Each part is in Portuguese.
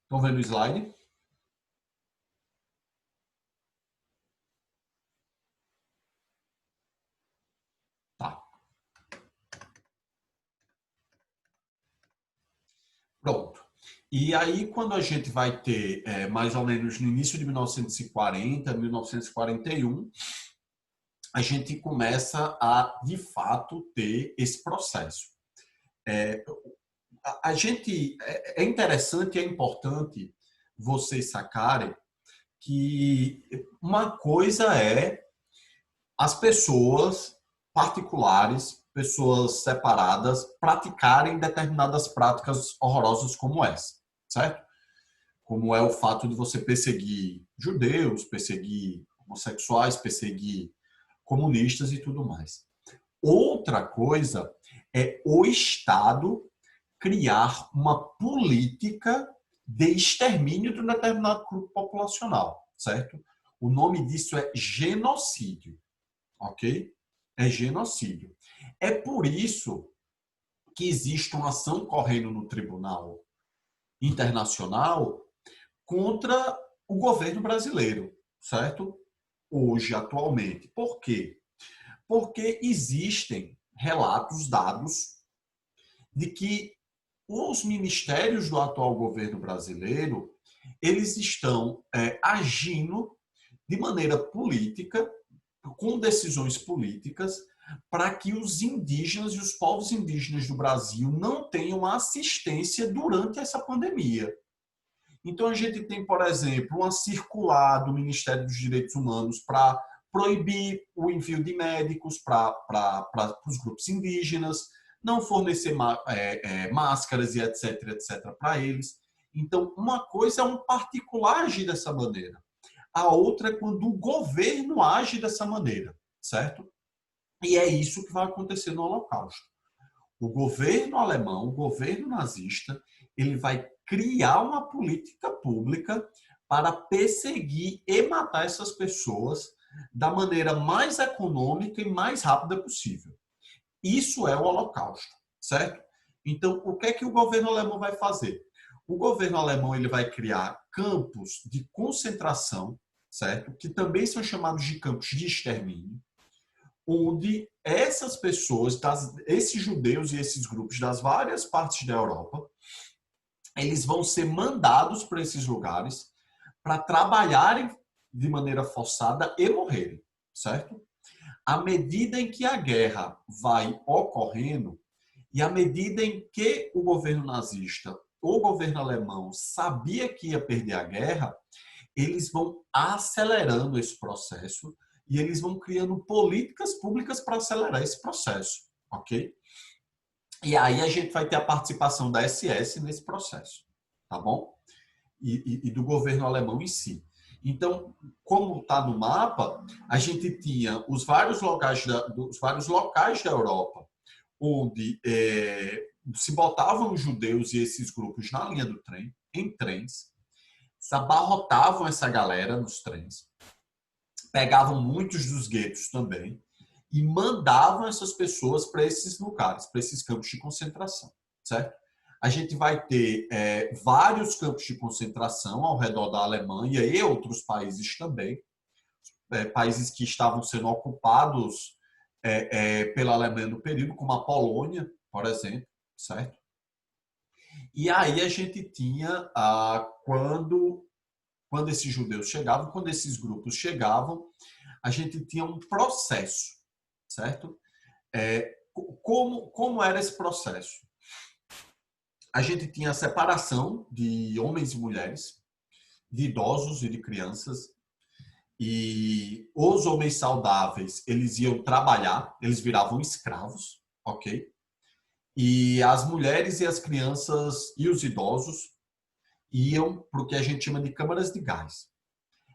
Estão vendo o slide? Tá. Pronto. E aí, quando a gente vai ter, mais ou menos no início de 1940, 1941, a gente começa a, de fato, ter esse processo. É, a gente, é interessante e é importante vocês sacarem que uma coisa é as pessoas particulares, pessoas separadas, praticarem determinadas práticas horrorosas como essa, certo? Como é o fato de você perseguir judeus, perseguir homossexuais, perseguir comunistas e tudo mais. Outra coisa é o Estado criar uma política de extermínio de um determinado grupo populacional, certo? O nome disso é genocídio, ok? É genocídio. É por isso que existe uma ação correndo no Tribunal Internacional contra o governo brasileiro, certo? Hoje, atualmente. Por quê? Porque existem relatos, dados, de que os ministérios do atual governo brasileiro, eles estão agindo de maneira política, com decisões políticas, para que os indígenas e os povos indígenas do Brasil não tenham assistência durante essa pandemia. Então, a gente tem, por exemplo, uma circular do Ministério dos Direitos Humanos para proibir o envio de médicos para os grupos indígenas, não fornecer máscaras e etc para eles. Então, uma coisa é um particular agir dessa maneira. A outra é quando o governo age dessa maneira, certo? E é isso que vai acontecer no Holocausto. O governo alemão, o governo nazista, ele vai criar uma política pública para perseguir e matar essas pessoas da maneira mais econômica e mais rápida possível. Isso é o Holocausto, certo? Então, o que é que o governo alemão vai fazer? O governo alemão ele vai criar campos de concentração, certo? Que também são chamados de campos de extermínio, onde essas pessoas, esses judeus e esses grupos das várias partes da Europa, eles vão ser mandados para esses lugares para trabalharem de maneira forçada e morrerem, certo? À medida em que a guerra vai ocorrendo e à medida em que o governo nazista, o governo alemão sabia que ia perder a guerra, eles vão acelerando esse processo e eles vão criando políticas públicas para acelerar esse processo, ok? E aí a gente vai ter a participação da SS nesse processo, tá bom? E do governo alemão em si. Então, como está no mapa, a gente tinha os vários locais da Europa onde se botavam os judeus e esses grupos na linha do trem, em trens, se abarrotavam essa galera nos trens, pegavam muitos dos guetos também e mandavam essas pessoas para esses lugares, para esses campos de concentração, certo? A gente vai ter vários campos de concentração ao redor da Alemanha e outros países também, países que estavam sendo ocupados pela Alemanha no período, como a Polônia, por exemplo, certo? E aí a gente tinha, quando esses judeus chegavam, quando esses grupos chegavam, a gente tinha um processo, certo? Como era esse processo? A gente tinha a separação de homens e mulheres, de idosos e de crianças, e os homens saudáveis, eles iam trabalhar, eles viravam escravos, ok? E as mulheres e as crianças e os idosos iam para o que a gente chama de câmaras de gás.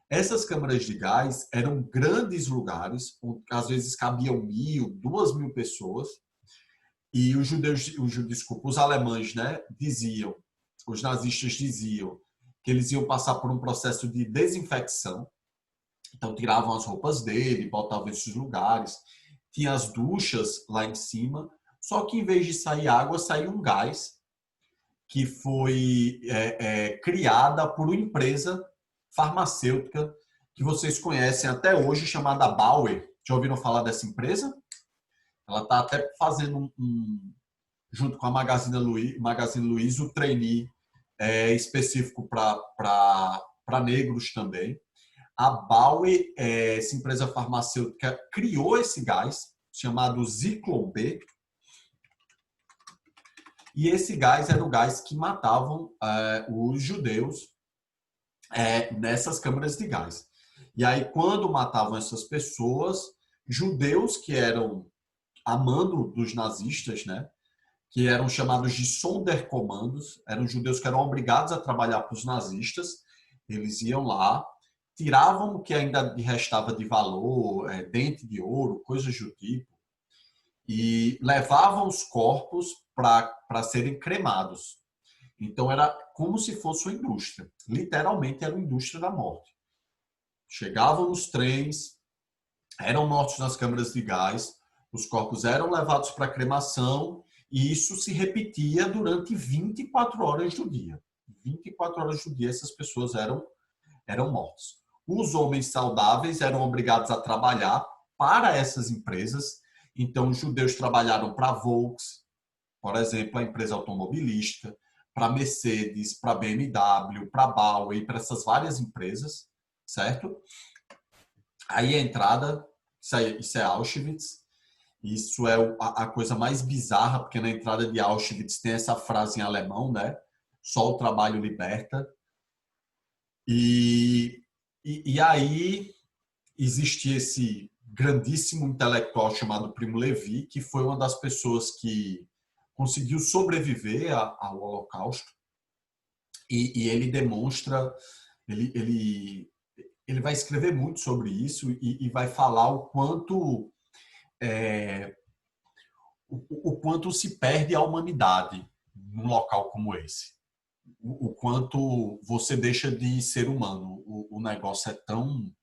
Essas câmaras de gás eram grandes lugares, onde às vezes cabiam 1.000, 2.000 pessoas, e os judeus, desculpa, os alemães, né, diziam, os nazistas diziam que eles iam passar por um processo de desinfecção, então tiravam as roupas dele, botavam esses lugares, tinha as duchas lá em cima, só que em vez de sair água, saía um gás, que foi criada por uma empresa farmacêutica que vocês conhecem até hoje, chamada Bauer. Já ouviram falar dessa empresa? Ela está até fazendo junto com a Magazine Luiza, o trainee específico para negros também. A Bauer, essa empresa farmacêutica, criou esse gás chamado Zyklon B. E esse gás era o gás que matavam os judeus nessas câmaras de gás. E aí, quando matavam essas pessoas, judeus que eram amando dos nazistas, né, que eram chamados de Sonderkommandos, eram judeus que eram obrigados a trabalhar para os nazistas, eles iam lá, tiravam o que ainda restava de valor, dente de ouro, coisas do tipo, e levavam os corpos para serem cremados. Então, era como se fosse uma indústria. Literalmente, era uma indústria da morte. Chegavam nos trens, eram mortos nas câmaras de gás, os corpos eram levados para cremação e isso se repetia durante 24 horas do dia. 24 horas do dia, essas pessoas eram mortas. Os homens saudáveis eram obrigados a trabalhar para essas empresas. Então, os judeus trabalharam para a Volks, por exemplo, a empresa automobilística, para Mercedes, para BMW, para Bauer e para essas várias empresas, certo? Aí a entrada, isso é Auschwitz, isso é a coisa mais bizarra, porque na entrada de Auschwitz tem essa frase em alemão, né? Só o trabalho liberta. E aí existia esse grandíssimo intelectual chamado Primo Levi, que foi uma das pessoas que conseguiu sobreviver ao Holocausto. E ele demonstra, ele vai escrever muito sobre isso e vai falar o quanto se perde a humanidade num local como esse. O quanto você deixa de ser humano. O negócio é tão...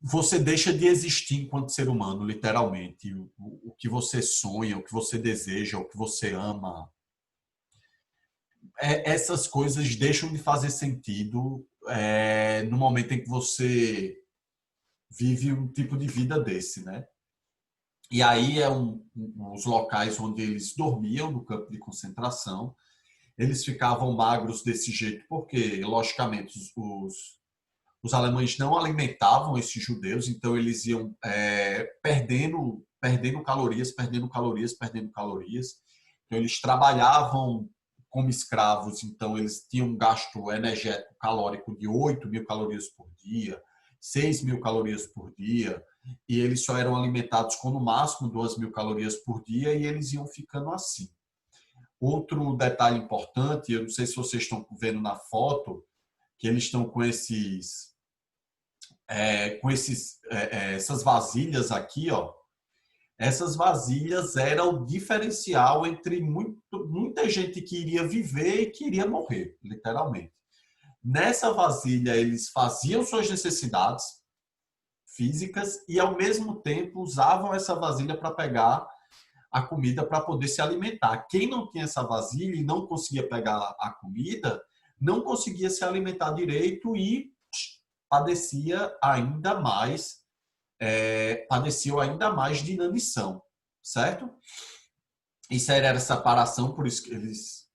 Você deixa de existir enquanto ser humano, literalmente. O que você sonha, o que você deseja, o que você ama. Essas coisas deixam de fazer sentido no momento em que você vive um tipo de vida desse, né? E aí os locais onde eles dormiam, no campo de concentração. Eles ficavam magros desse jeito porque, logicamente, os alemães não alimentavam esses judeus, então eles iam perdendo calorias. Então, eles trabalhavam como escravos, então eles tinham um gasto energético calórico de 8.000 calorias por dia, 6.000 calorias por dia, e eles só eram alimentados com no máximo 2.000 calorias por dia e eles iam ficando assim. Outro detalhe importante, eu não sei se vocês estão vendo na foto, que eles estão com essas vasilhas aqui, ó. Essas vasilhas eram o diferencial entre muita gente que iria viver e que iria morrer, literalmente. Nessa vasilha, eles faziam suas necessidades físicas e, ao mesmo tempo, usavam essa vasilha para pegar a comida para poder se alimentar. Quem não tinha essa vasilha e não conseguia pegar a comida, não conseguia se alimentar direito e padecia ainda mais de inanição, certo? Isso era a separação, por isso que eles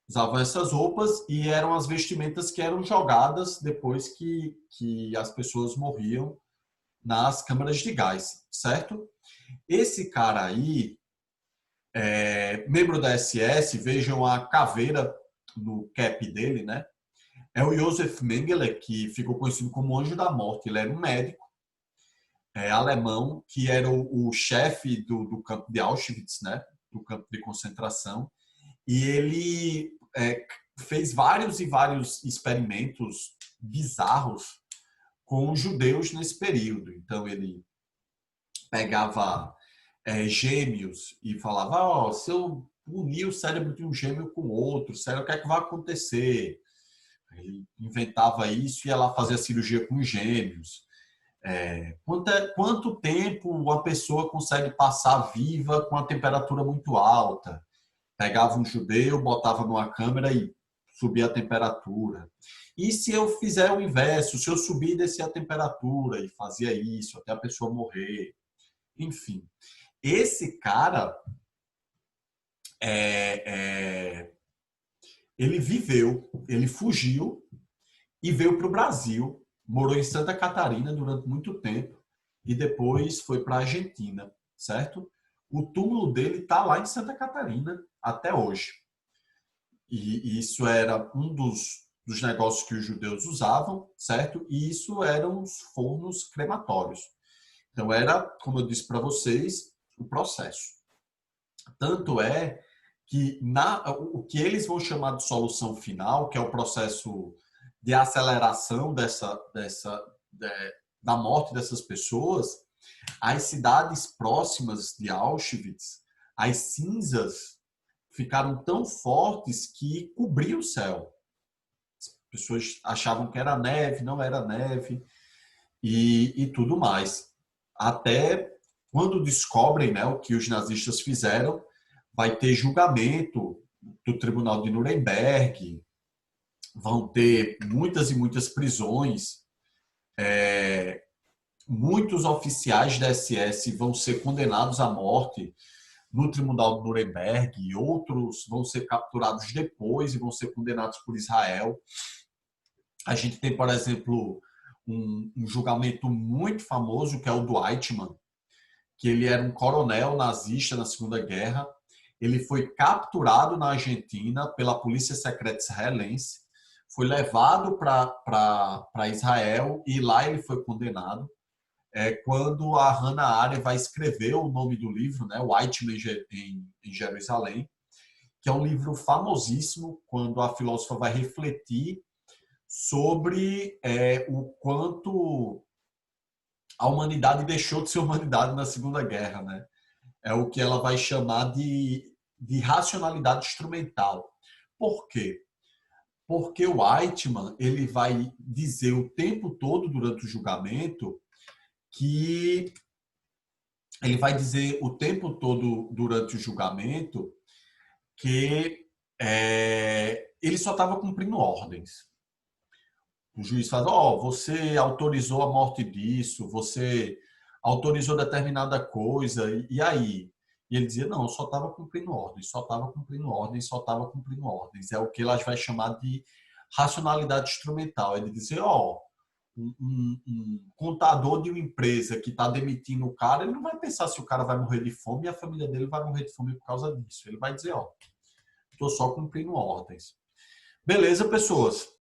usavam essas roupas e eram as vestimentas que eram jogadas depois que as pessoas morriam nas câmaras de gás, certo? Esse cara aí, membro da SS, vejam a caveira no cap dele, né? É o Josef Mengele, que ficou conhecido como Anjo da Morte. Ele era um médico alemão, que era o chefe do campo de Auschwitz, né? Do campo de concentração. E ele fez vários e vários experimentos bizarros com os judeus nesse período. Então, ele pegava gêmeos e falava, se eu unir o cérebro de um gêmeo com outro, o que é que vai acontecer? Ele inventava isso e ia lá fazer a cirurgia com os gêmeos. Quanto tempo uma pessoa consegue passar viva com a temperatura muito alta? Pegava um judeu, botava numa câmera e subia a temperatura. E se eu fizer o inverso, se eu subir e descer a temperatura e fazia isso até a pessoa morrer, enfim. Esse cara, ele viveu, ele fugiu e veio para o Brasil, morou em Santa Catarina durante muito tempo e depois foi para a Argentina, certo? O túmulo dele está lá em Santa Catarina até hoje. E isso era um dos negócios que os judeus usavam, certo? E isso eram os fornos crematórios. Então era, como eu disse para vocês, o processo. Tanto é que o que eles vão chamar de solução final, que é o processo de aceleração da morte dessas pessoas, as cidades próximas de Auschwitz, as cinzas ficaram tão fortes que cobriam o céu. As pessoas achavam que era neve, não era neve e tudo mais. Até quando descobrem, né, o que os nazistas fizeram, vai ter julgamento do Tribunal de Nuremberg, vão ter muitas e muitas prisões, muitos oficiais da SS vão ser condenados à morte no Tribunal de Nuremberg, e outros vão ser capturados depois e vão ser condenados por Israel. A gente tem, por exemplo, um julgamento muito famoso, que é o do Eichmann, que ele era um coronel nazista na Segunda Guerra. Ele foi capturado na Argentina pela polícia secreta israelense, foi levado para Israel e lá ele foi condenado. Quando a Hannah Arendt vai escrever o nome do livro, né, o Eichmann em Jerusalém, que é um livro famosíssimo, quando a filósofa vai refletir sobre o quanto a humanidade deixou de ser humanidade na Segunda Guerra, né? É o que ela vai chamar de racionalidade instrumental. Por quê? Porque o Eichmann ele vai dizer o tempo todo durante o julgamento que ele vai dizer o tempo todo durante o julgamento que ele só estava cumprindo ordens. O juiz fala, você autorizou a morte disso, você autorizou determinada coisa, e aí? E ele dizia, não, eu só estava cumprindo ordens, só estava cumprindo ordens, só estava cumprindo ordens. É o que elas vai chamar de racionalidade instrumental. Ele dizer, um contador de uma empresa que está demitindo o cara, ele não vai pensar se o cara vai morrer de fome e a família dele vai morrer de fome por causa disso. Ele vai dizer, estou só cumprindo ordens. Beleza, pessoas?